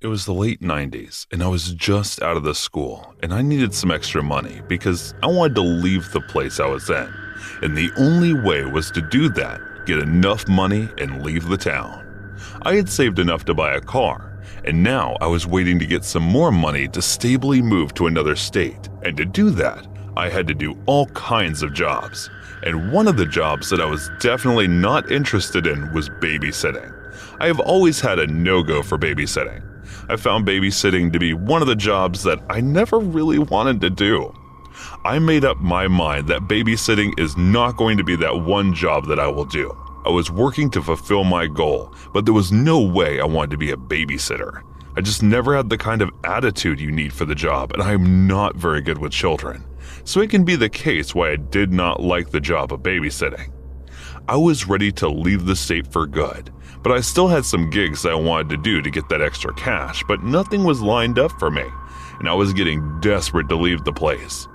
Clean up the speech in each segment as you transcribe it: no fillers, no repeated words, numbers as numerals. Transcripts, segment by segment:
It was the late 90s, and I was just out of the school, and I needed some extra money because I wanted to leave the place I was in. And the only way was to do that, get enough money and leave the town. I had saved enough to buy a car, and now I was waiting to get some more money to stably move to another state. And to do that, I had to do all kinds of jobs. And one of the jobs that I was definitely not interested in was babysitting. I have always had a no-go for babysitting. I found babysitting to be one of the jobs that I never really wanted to do. I made up my mind that babysitting is not going to be that one job that I will do. I was working to fulfill my goal, but there was no way I wanted to be a babysitter. I just never had the kind of attitude you need for the job, and I am not very good with children. So it can be the case why I did not like the job of babysitting. I was ready to leave the state for good, but I still had some gigs that I wanted to do to get that extra cash, but nothing was lined up for me, and I was getting desperate to leave the place.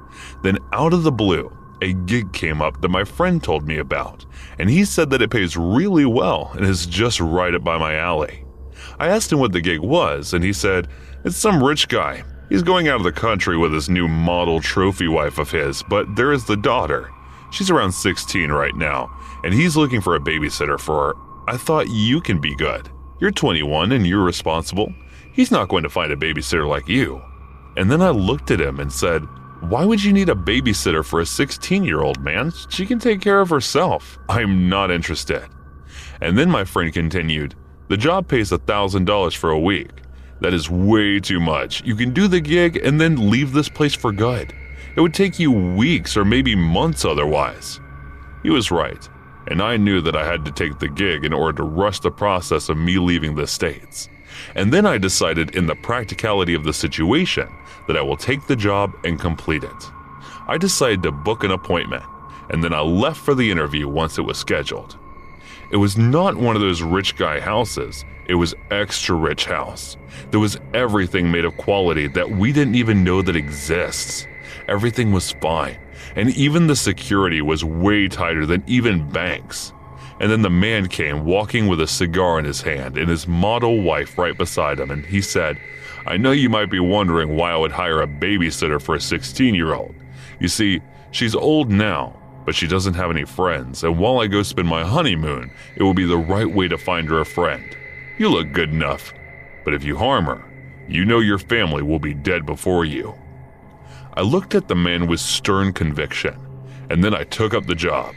Then out of the blue, a gig came up that my friend told me about, and he said that it pays really well and is just right up by my alley. I asked him what the gig was, and he said, "It's some rich guy. He's going out of the country with his new model trophy wife of his, but there is the daughter. She's around 16 right now, and he's looking for a babysitter for her. I thought you can be good. You're 21 and you're responsible. He's not going to find a babysitter like you." And then I looked at him and said, "Why would you need a babysitter for a 16-year-old, man? She can take care of herself. I'm not interested." And then my friend continued, "The job pays $1,000 for a week. That is way too much. You can do the gig and then leave this place for good. It would take you weeks or maybe months otherwise." He was right, and I knew that I had to take the gig in order to rush the process of me leaving the States. And then I decided in the practicality of the situation that I will take the job and complete it. I decided to book an appointment, and then I left for the interview once it was scheduled. It was not one of those rich guy houses. It was extra rich house. There was everything made of quality that we didn't even know that exists. Everything was fine, and even the security was way tighter than even banks. And then the man came walking with a cigar in his hand and his model wife right beside him, and he said, "I know you might be wondering why I would hire a babysitter for a 16-year-old. You see, she's old now, but she doesn't have any friends, and while I go spend my honeymoon, it will be the right way to find her a friend. You look good enough, but if you harm her, you know your family will be dead before you." I looked at the man with stern conviction, and then I took up the job.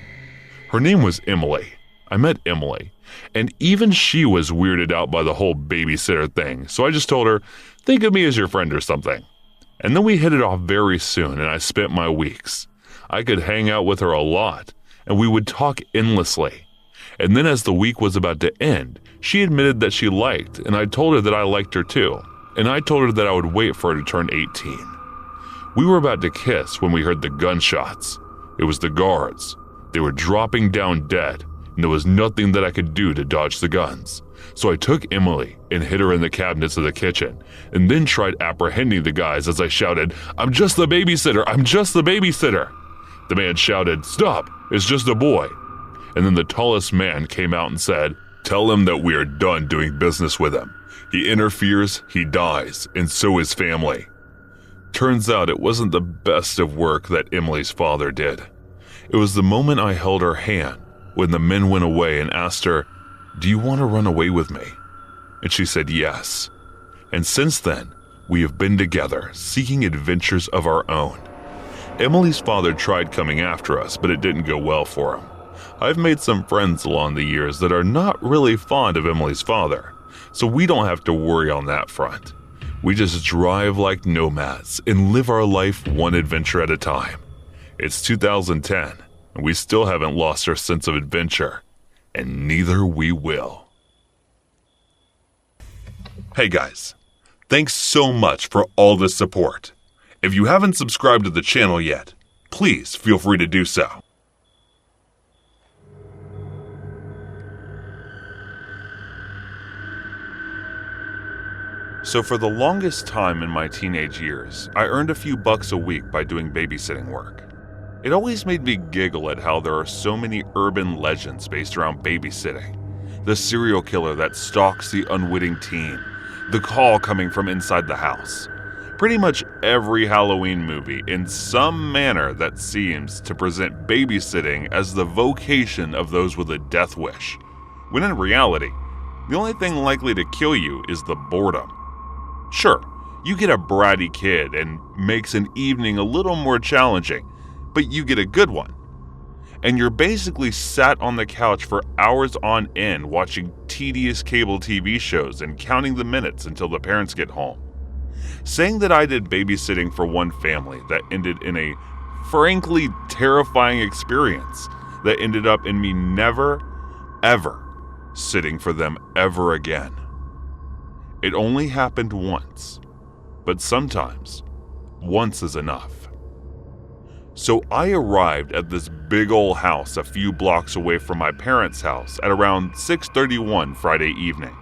Her name was Emily. I met Emily, and even she was weirded out by the whole babysitter thing, so I just told her, "Think of me as your friend or something." And then we hit it off very soon, and I spent my weeks. I could hang out with her a lot, and we would talk endlessly. And then as the week was about to end, she admitted that she liked, and I told her that I liked her too, and I told her that I would wait for her to turn 18. We were about to kiss when we heard the gunshots. It was the guards. They were dropping down dead, and there was nothing that I could do to dodge the guns. So I took Emily and hid her in the cabinets of the kitchen, and then tried apprehending the guys as I shouted, "I'm just the babysitter! I'm just the babysitter!" The man shouted, "Stop! It's just a boy!" And then the tallest man came out and said, "Tell him that we are done doing business with him. He interferes, he dies, and so his family." Turns out it wasn't the best of work that Emily's father did. It was the moment I held her hand when the men went away and asked her, "Do you want to run away with me?" And she said yes. And since then, we have been together, seeking adventures of our own. Emily's father tried coming after us, but it didn't go well for him. I've made some friends along the years that are not really fond of Emily's father, so we don't have to worry on that front. We just drive like nomads and live our life one adventure at a time. It's 2010, and we still haven't lost our sense of adventure, and neither we will. Hey guys, thanks so much for all the support. If you haven't subscribed to the channel yet, please feel free to do so. So for the longest time in my teenage years, I earned a few bucks a week by doing babysitting work. It always made me giggle at how there are so many urban legends based around babysitting. The serial killer that stalks the unwitting teen, The call coming from inside the house. Pretty much every Halloween movie in some manner that seems to present babysitting as the vocation of those with a death wish, when in reality, the only thing likely to kill you is the boredom. Sure, you get a bratty kid and makes an evening a little more challenging, but you get a good one. And you're basically sat on the couch for hours on end watching tedious cable TV shows and counting the minutes until the parents get home. Saying that I did babysitting for one family that ended in a frankly terrifying experience that ended up in me never, ever sitting for them ever again. It only happened once, but sometimes once is enough. So I arrived at this big old house a few blocks away from my parents' house at around 6:31 Friday evening.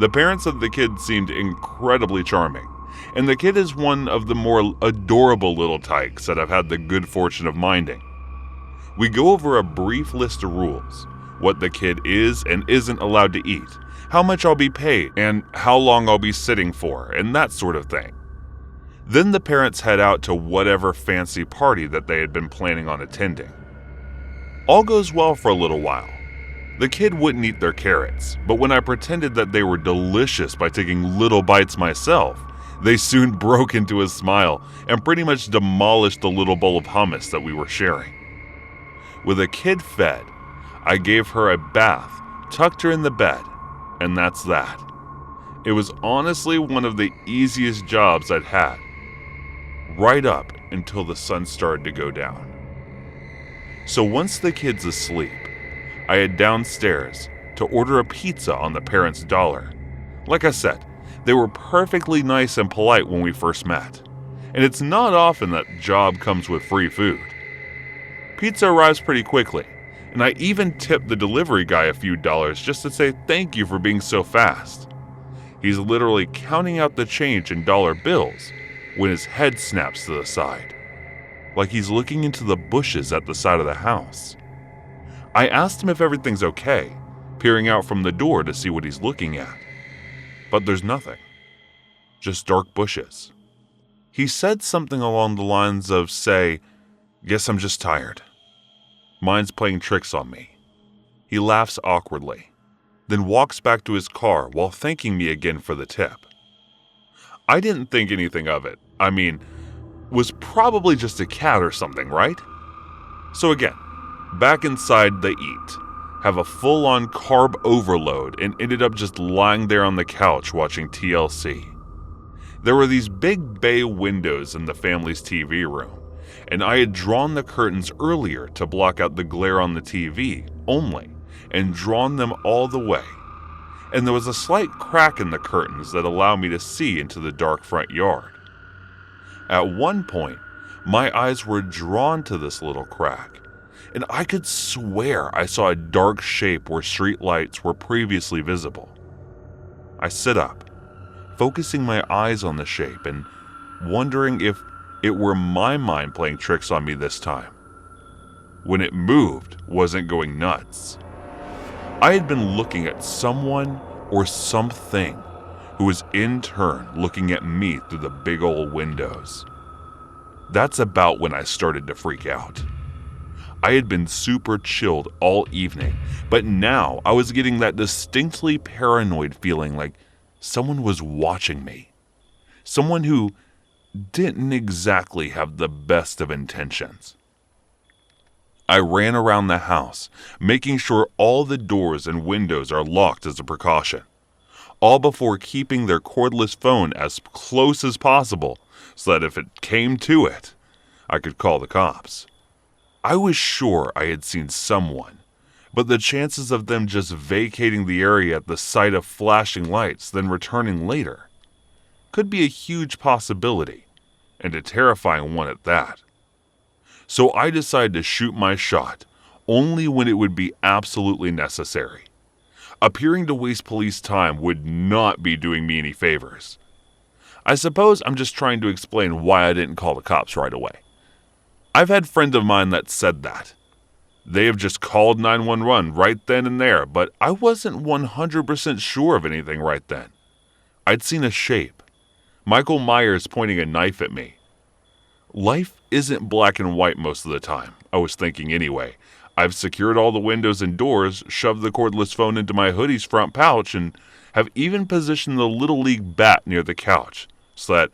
The parents of the kid seemed incredibly charming, and the kid is one of the more adorable little tykes that I've had the good fortune of minding. We go over a brief list of rules, what the kid is and isn't allowed to eat, how much I'll be paid, and how long I'll be sitting for, and that sort of thing. Then the parents head out to whatever fancy party that they had been planning on attending. All goes well for a little while. The kid wouldn't eat their carrots, but when I pretended that they were delicious by taking little bites myself, they soon broke into a smile and pretty much demolished the little bowl of hummus that we were sharing. With a kid fed, I gave her a bath, tucked her in the bed, and that's that. It was honestly one of the easiest jobs I'd had, right up until the sun started to go down. So once the kid's asleep, I head downstairs to order a pizza on the parents' dollar. Like I said, they were perfectly nice and polite when we first met, and it's not often that job comes with free food. Pizza arrives pretty quickly, and I even tipped the delivery guy a few dollars just to say thank you for being so fast. He's literally counting out the change in dollar bills when his head snaps to the side, like he's looking into the bushes at the side of the house. I asked him if everything's okay, peering out from the door to see what he's looking at. But there's nothing. Just dark bushes. He said something along the lines of, say, "Guess I'm just tired. Mind's playing tricks on me." He laughs awkwardly, then walks back to his car while thanking me again for the tip. I didn't think anything of it. I mean, was probably just a cat or something, right? So again, back inside they eat, have a full-on carb overload, and ended up just lying there on the couch watching TLC. There were these big bay windows in the family's TV room, and I had drawn the curtains earlier to block out the glare on the TV only, and drawn them all the way. And there was a slight crack in the curtains that allowed me to see into the dark front yard. At one point, my eyes were drawn to this little crack, and I could swear I saw a dark shape where street lights were previously visible. I sit up, focusing my eyes on the shape and wondering if it were my mind playing tricks on me this time. When it moved, wasn't going nuts. I had been looking at someone or something who was in turn looking at me through the big old windows. That's about when I started to freak out. I had been super chilled all evening, but now I was getting that distinctly paranoid feeling like someone was watching me. Someone who didn't exactly have the best of intentions. I ran around the house, making sure all the doors and windows are locked as a precaution, all before keeping their cordless phone as close as possible so that if it came to it, I could call the cops. I was sure I had seen someone, but the chances of them just vacating the area at the sight of flashing lights then returning later could be a huge possibility, and a terrifying one at that. So I decided to shoot my shot only when it would be absolutely necessary. Appearing to waste police time would not be doing me any favors. I suppose I'm just trying to explain why I didn't call the cops right away. I've had friends of mine that said that. They have just called 911 right then and there, but I wasn't 100% sure of anything right then. I'd seen a shape. Michael Myers pointing a knife at me. Life isn't black and white most of the time, I was thinking anyway. I've secured all the windows and doors, shoved the cordless phone into my hoodie's front pouch, and have even positioned the Little League bat near the couch, so that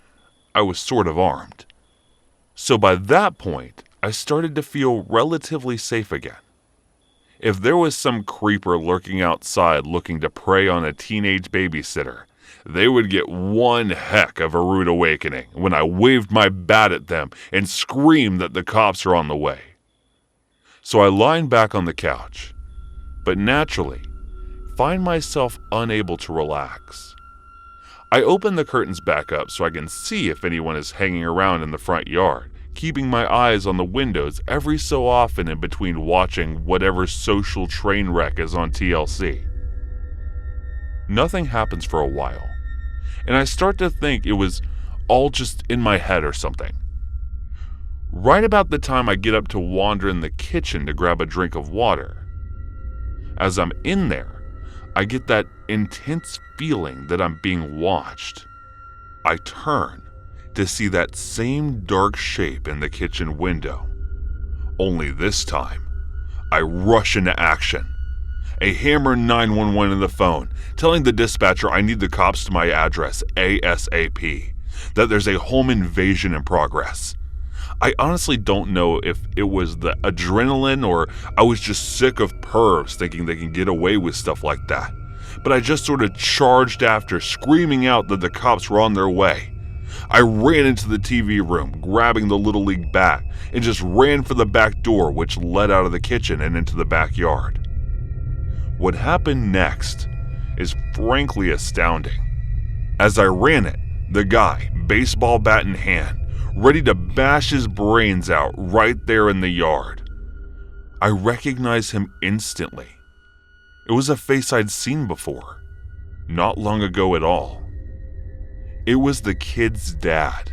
I was sort of armed. So by that point, I started to feel relatively safe again. If there was some creeper lurking outside looking to prey on a teenage babysitter, they would get one heck of a rude awakening when I waved my bat at them and screamed that the cops are on the way. So I lie back on the couch, but naturally find myself unable to relax. I open the curtains back up so I can see if anyone is hanging around in the front yard, keeping my eyes on the windows every so often in between watching whatever social train wreck is on TLC. Nothing happens for a while, and I start to think it was all just in my head or something. Right about the time I get up to wander in the kitchen to grab a drink of water. As I'm in there, I get that intense feeling that I'm being watched. I turn to see that same dark shape in the kitchen window. Only this time, I rush into action. I hammer 911 in the phone, telling the dispatcher I need the cops to my address ASAP, that there's a home invasion in progress. I honestly don't know if it was the adrenaline or I was just sick of pervs thinking they can get away with stuff like that, but I just sort of charged after, screaming out that the cops were on their way. I ran into the TV room, grabbing the Little League bat, and just ran for the back door, which led out of the kitchen and into the backyard. What happened next is frankly astounding. As I ran it, the guy, baseball bat in hand, ready to bash his brains out right there in the yard. I recognized him instantly. It was a face I'd seen before, not long ago at all. It was the kid's dad.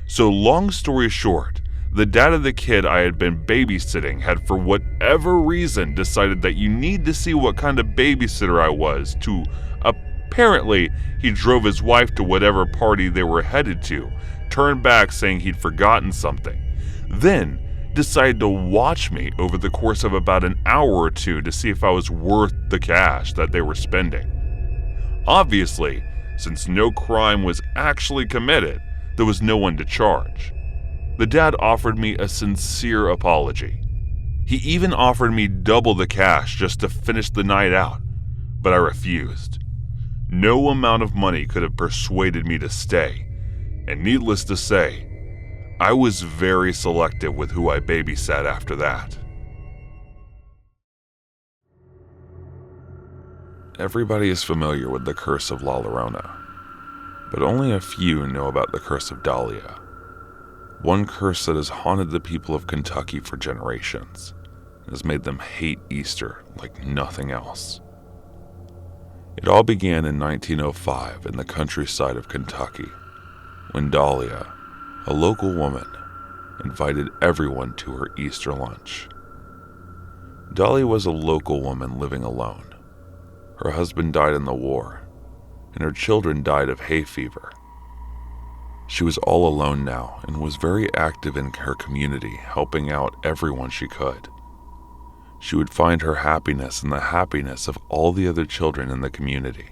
So long story short, the dad of the kid I had been babysitting had for whatever reason decided that you need to see what kind of babysitter I was to, apparently he drove his wife to whatever party they were headed to, turned back saying he'd forgotten something, then decided to watch me over the course of about an hour or two to see if I was worth the cash that they were spending. Obviously, since no crime was actually committed, there was no one to charge. The dad offered me a sincere apology. He even offered me double the cash just to finish the night out, but I refused. No amount of money could have persuaded me to stay, and needless to say, I was very selective with who I babysat after that. Everybody is familiar with the curse of La Llorona, but only a few know about the curse of Dahlia. One curse that has haunted the people of Kentucky for generations and has made them hate Easter like nothing else. It all began in 1905 in the countryside of Kentucky, when Dahlia, a local woman, invited everyone to her Easter lunch. Dahlia was a local woman living alone. Her husband died in the war, and her children died of hay fever. She was all alone now and was very active in her community, helping out everyone she could. She would find her happiness in the happiness of all the other children in the community.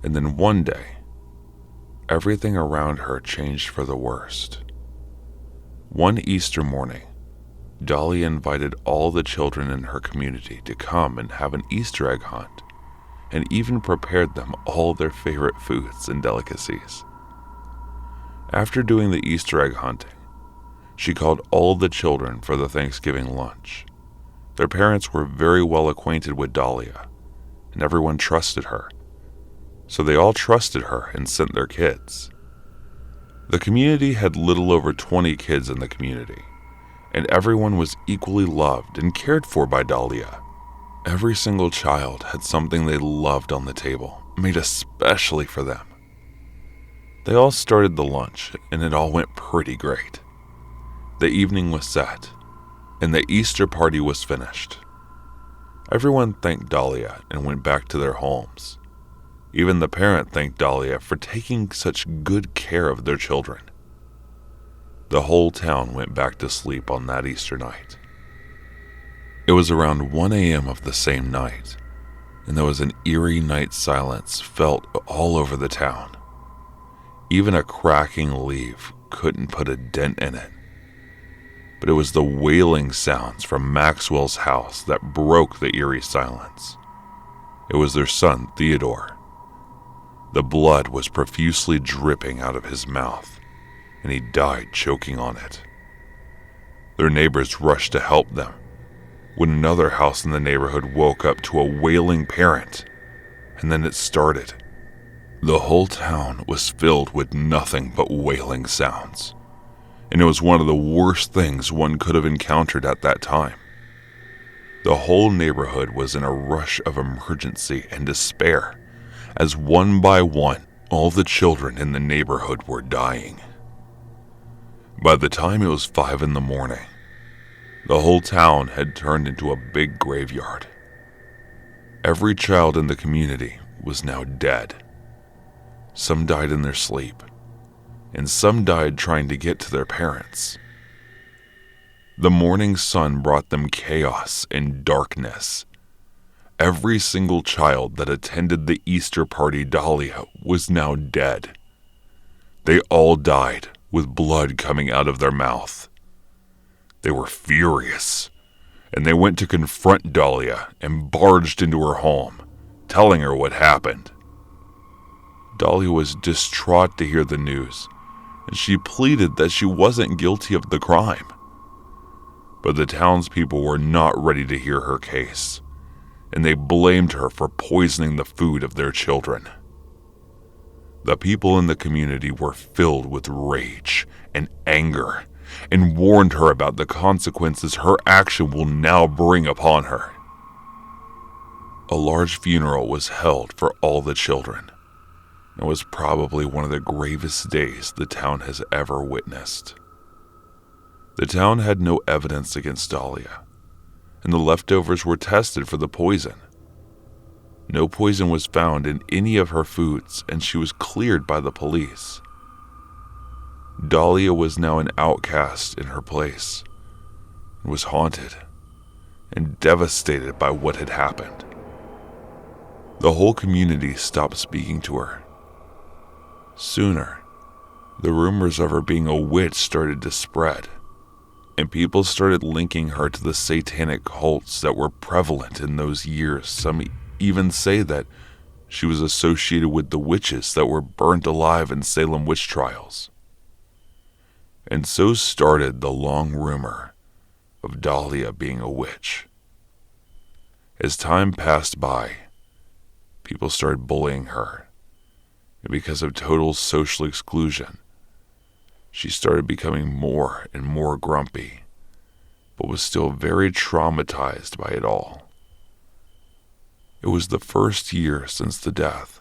And then one day, everything around her changed for the worst. One Easter morning, Dahlia invited all the children in her community to come and have an Easter egg hunt, and even prepared them all their favorite foods and delicacies. After doing the Easter egg hunting, she called all the children for the Thanksgiving lunch. Their parents were very well acquainted with Dahlia, and everyone trusted her. So they all trusted her and sent their kids. The community had little over 20 kids in the community, and everyone was equally loved and cared for by Dahlia. Every single child had something they loved on the table, made especially for them. They all started the lunch, and it all went pretty great. The evening was set, and the Easter party was finished. Everyone thanked Dahlia and went back to their homes. Even the parent thanked Dahlia for taking such good care of their children. The whole town went back to sleep on that Easter night. It was around 1 a.m. of the same night, and there was an eerie night silence felt all over the town. Even a cracking leaf couldn't put a dent in it. But it was the wailing sounds from Maxwell's house that broke the eerie silence. It was their son, Theodore. The blood was profusely dripping out of his mouth, and he died choking on it. Their neighbors rushed to help them, when another house in the neighborhood woke up to a wailing parent, and then it started. The whole town was filled with nothing but wailing sounds, and it was one of the worst things one could have encountered at that time. The whole neighborhood was in a rush of emergency and despair, as one by one, all the children in the neighborhood were dying. By the time it was 5 in the morning, the whole town had turned into a big graveyard. Every child in the community was now dead. Some died in their sleep, and some died trying to get to their parents. The morning sun brought them chaos and darkness. Every single child that attended the Easter party Dahlia was now dead. They all died with blood coming out of their mouth. They were furious, and they went to confront Dahlia and barged into her home, telling her what happened. Dahlia was distraught to hear the news, and she pleaded that she wasn't guilty of the crime. But the townspeople were not ready to hear her case, and they blamed her for poisoning the food of their children. The people in the community were filled with rage and anger, and warned her about the consequences her action will now bring upon her. A large funeral was held for all the children. It was probably one of the gravest days the town has ever witnessed. The town had no evidence against Dahlia, and the leftovers were tested for the poison. No poison was found in any of her foods, and she was cleared by the police. Dahlia was now an outcast in her place, and was haunted and devastated by what had happened. The whole community stopped speaking to her. Sooner, the rumors of her being a witch started to spread, and people started linking her to the satanic cults that were prevalent in those years. Some even say that she was associated with the witches that were burnt alive in Salem witch trials. And so started the long rumor of Dahlia being a witch. As time passed by, people started bullying her, and because of total social exclusion, she started becoming more and more grumpy, but was still very traumatized by it all. It was the first year since the death,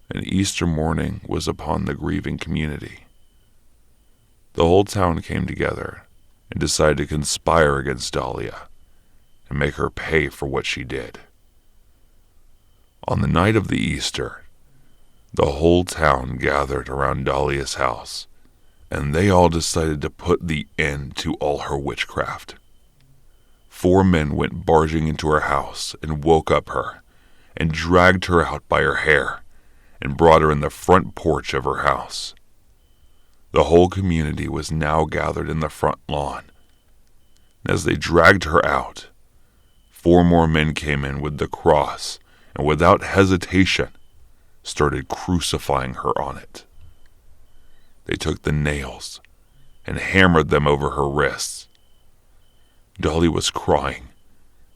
and Easter morning was upon the grieving community. The whole town came together and decided to conspire against Dahlia and make her pay for what she did. On the night of the Easter, the whole town gathered around Dahlia's house, and they all decided to put the end to all her witchcraft. 4 men went barging into her house and woke up her and dragged her out by her hair and brought her in the front porch of her house. The whole community was now gathered in the front lawn. And as they dragged her out, 4 more men came in with the cross and without hesitation started crucifying her on it. They took the nails and hammered them over her wrists. Dahlia was crying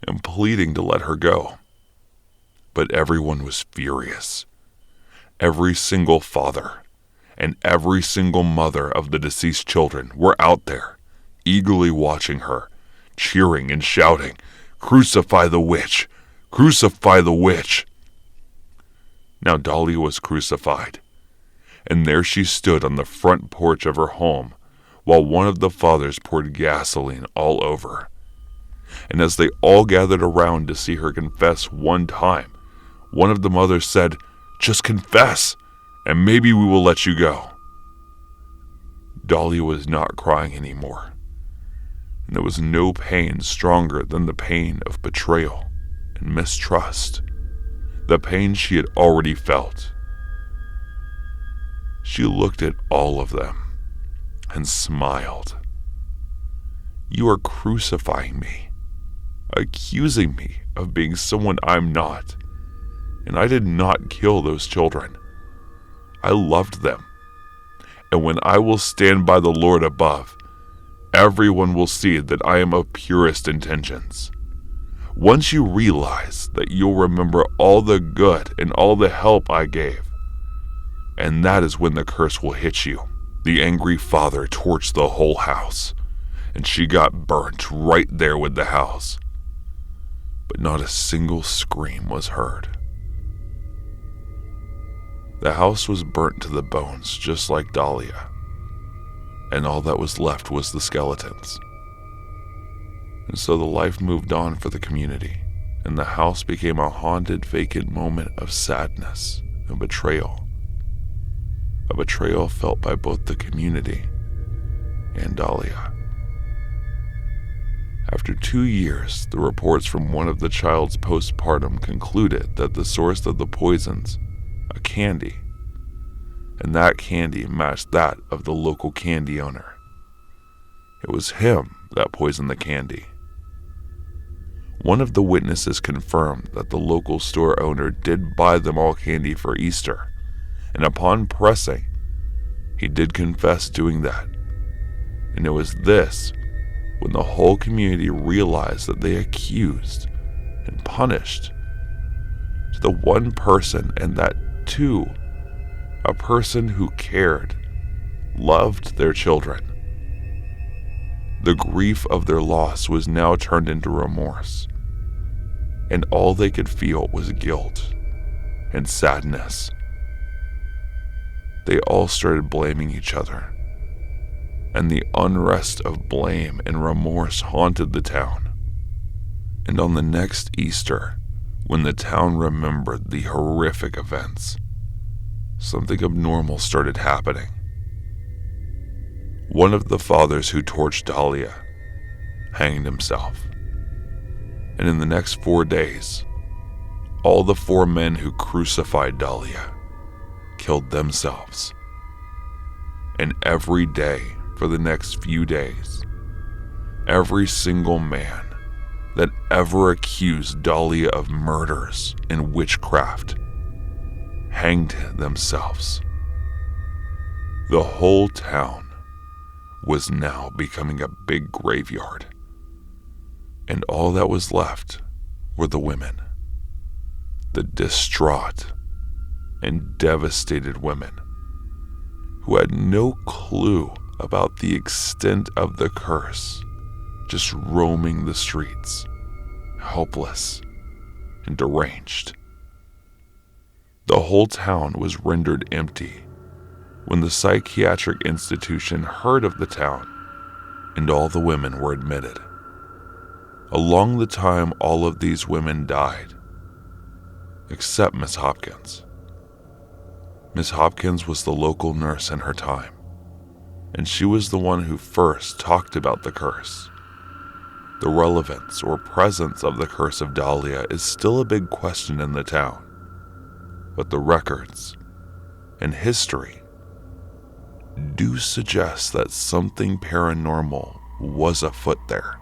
and pleading to let her go. But everyone was furious. Every single father and every single mother of the deceased children were out there, eagerly watching her, cheering and shouting, "Crucify the witch! Crucify the witch!" Now Dahlia was crucified, and there she stood on the front porch of her home while one of the fathers poured gasoline all over. And as they all gathered around to see her confess one time, one of the mothers said, Just confess, and maybe we will let you go." Dahlia was not crying anymore, and there was no pain stronger than the pain of betrayal and mistrust, the pain she had already felt. She looked at all of them and smiled. "You are crucifying me, accusing me of being someone I'm not, and I did not kill those children. I loved them, and when I will stand by the Lord above, everyone will see that I am of purest intentions. Once you realize that, you'll remember all the good and all the help I gave, and that is when the curse will hit you." The angry father torched the whole house, and she got burnt right there with the house. But not a single scream was heard. The house was burnt to the bones, just like Dahlia, and all that was left was the skeletons. And so the life moved on for the community, and the house became a haunted, vacant moment of sadness and betrayal. A betrayal felt by both the community and Dahlia. After 2 years, the reports from one of the child's postpartum concluded that the source of the poisons, a candy, and that candy matched that of the local candy owner. It was him that poisoned the candy. One of the witnesses confirmed that the local store owner did buy them all candy for Easter, and upon pressing, he did confess doing that. And it was this when the whole community realized that they accused and punished to the one person, and that too, a person who cared, loved their children. The grief of their loss was now turned into remorse, and all they could feel was guilt and sadness. They all started blaming each other, and the unrest of blame and remorse haunted the town. And on the next Easter, when the town remembered the horrific events, something abnormal started happening. One of the fathers who torched Dahlia hanged himself. And in the next 4 days, all the 4 men who crucified Dahlia killed themselves. And every day for the next few days, every single man that ever accused Dahlia of murders and witchcraft hanged themselves. The whole town was now becoming a big graveyard, and all that was left were the women, the distraught and devastated women who had no clue about the extent of the curse, just roaming the streets, helpless and deranged. The whole town was rendered empty when the psychiatric institution heard of the town, and all the women were admitted. Along the time, all of these women died, except Miss Hopkins. Miss Hopkins was the local nurse in her time, and she was the one who first talked about the curse. The relevance or presence of the curse of Dahlia is still a big question in the town, but the records and history do suggest that something paranormal was afoot there.